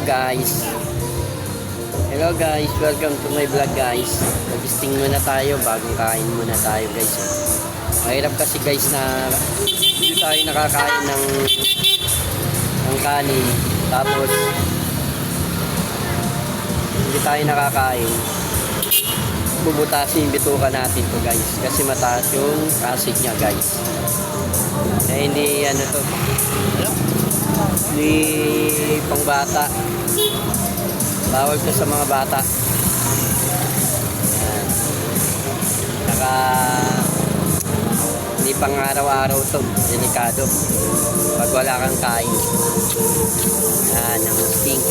guys. Hello guys, welcome to my vlog guys. Magisting muna tayo, bagong kain muna tayo guys. Mahirap kasi guys na hindi tayo nakakain ng kanin. Tapos hindi tayo nakakain. Bubutasin yung bituka natin to guys. Kasi mataas yung acid niya guys. Eh hindi ano to. Hindi pang bata. Bawal to sa mga bata. Ayan. Saka hindi pang araw-araw to. Delikado. Pag wala kang kain. Ayan, ang sting.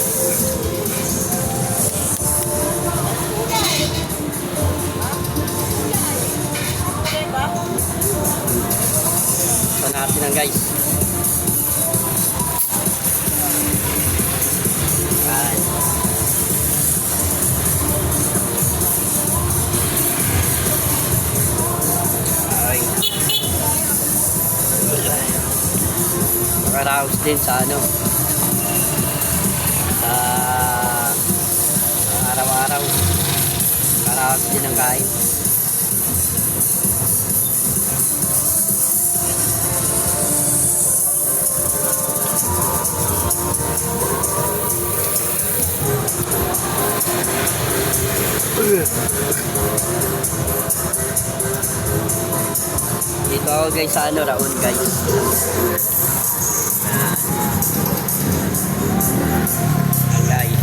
So natin lang guys. Ayan. Nakaraos din sa ano sa araw-araw nakaraos din ang kain. Dito ako guys sa ano, Raon guys. Guys.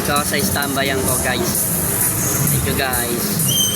Ito sa istambayan ko guys. Thank you guys.